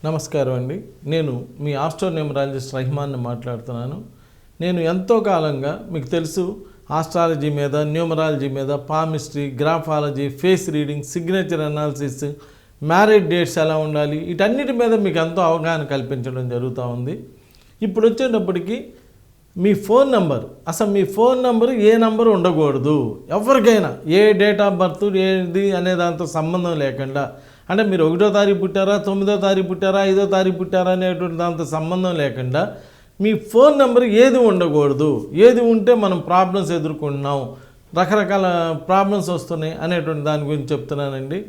నమస్కారం అండి. నేను మీ ఆస్ట్రోన్యూమరాలజిస్ట్ రహిమాన్ని మాట్లాడుతున్నాను. నేను ఎంతో కాలంగా మీకు తెలుసు ఆస్ట్రాలజీ మీద, న్యూమరాలజీ మీద, palmistry, graphology, face reading, signature analysis, marriage dates ఎలా ఉండాలి, వీటన్నిటి మీద మీకు ఎంతో అవగాహన కల్పించడం జరుగుతూ ఉంది. ఇప్పుడు వచ్చేటప్పటికి మీ ఫోన్ నెంబర్, అసలు మీ ఫోన్ నెంబరు ఏ నెంబరు ఉండకూడదు. ఎవరికైనా ఏ డేట్ ఆఫ్ బర్త్ ఏది అనే దాంతో సంబంధం లేకుండా, అంటే మీరు 1వ తారీఖు పుట్టారా, 9వ తారీఖు పుట్టారా, 5వ తారీఖు పుట్టారా అనేటువంటి దాంతో సంబంధం లేకుండా మీ ఫోన్ నెంబర్ ఏది ఉండకూడదు. ఏది ఉంటే మనం ప్రాబ్లమ్స్ ఎదుర్కొంటున్నాం, రకరకాల ప్రాబ్లమ్స్ వస్తున్నాయి అనేటువంటి దాని గురించి చెప్తున్నానండి.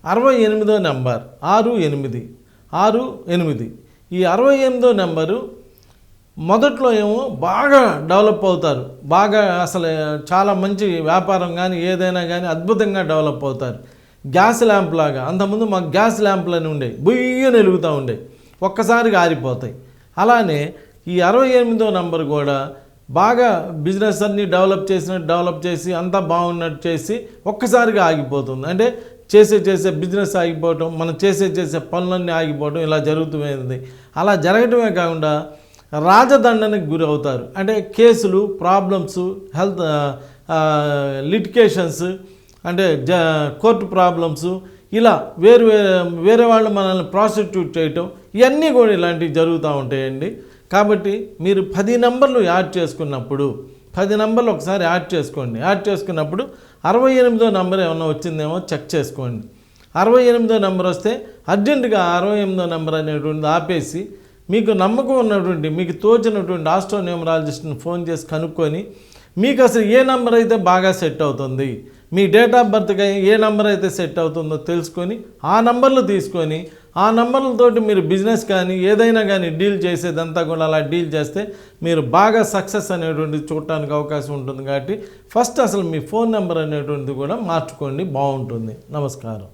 68వ నెంబర్ 68. ఈ 68వ నెంబరు మొదట్లో ఏమో బాగా డెవలప్ అవుతారు, బాగా అసలు చాలా మంచి వ్యాపారం కానీ ఏదైనా కానీ అద్భుతంగా డెవలప్ అవుతారు. గ్యాస్ ల్యాంప్ లాగా, అంతకుముందు మాకు గ్యాస్ ల్యాంపులని ఉండే, బుయ్యని వెలుగుతూ ఉండే, ఒక్కసారిగా ఆరిపోతాయి. అలానే ఈ 68వ నెంబర్ కూడా బాగా బిజినెస్ అన్నీ డెవలప్ చేసి అంతా బాగున్నట్టు చేసి ఒక్కసారిగా ఆగిపోతుంది. అంటే చేసే బిజినెస్ ఆగిపోవటం, మనం చేసే పనులన్నీ ఆగిపోవటం ఇలా జరుగుతుంది. అలా జరగటమే కాకుండా రాజదండనకు గురి అవుతారు. అంటే కేసులు, ప్రాబ్లమ్స్, హెల్త్ లిటికేషన్స్, అంటే కోర్టు ప్రాబ్లమ్స్, ఇలా వేరే వాళ్ళు మనల్ని ప్రాసిక్యూట్ చేయటం, ఇవన్నీ కూడా ఇలాంటివి జరుగుతూ ఉంటాయండి. కాబట్టి మీరు 10 నెంబర్లు యాడ్ చేసుకున్నప్పుడు 10 నెంబర్లు ఒకసారి యాడ్ చేసుకోండి. యాడ్ చేసుకున్నప్పుడు 68వ నెంబర్ ఏమన్నా వచ్చిందేమో చెక్ చేసుకోండి. 68వ నెంబర్ వస్తే అర్జెంటుగా 68వ నెంబర్ అనేటువంటిది ఆపేసి మీకు నమ్మకం ఉన్నటువంటి, మీకు తోచినటువంటి ఆస్ట్రోన్యూమరాలజిస్ట్ని ఫోన్ చేసి కనుక్కొని మీకు అసలు ఏ నెంబర్ అయితే బాగా సెట్ అవుతుంది, మీ డేట్ ఆఫ్ బర్త్కి ఏ నెంబర్ అయితే సెట్ అవుతుందో తెలుసుకొని ఆ నెంబర్లు తీసుకొని ఆ నెంబర్లతోటి మీరు బిజినెస్ కానీ ఏదైనా కానీ డీల్ చేసేదంతా కూడా అలా డీల్ చేస్తే మీరు బాగా సక్సెస్ అనేటువంటిది చూడటానికి అవకాశం ఉంటుంది. కాబట్టి ఫస్ట్ అసలు మీ ఫోన్ నెంబర్ అనేటువంటిది కూడా మార్చుకోండి, బాగుంటుంది. నమస్కారం.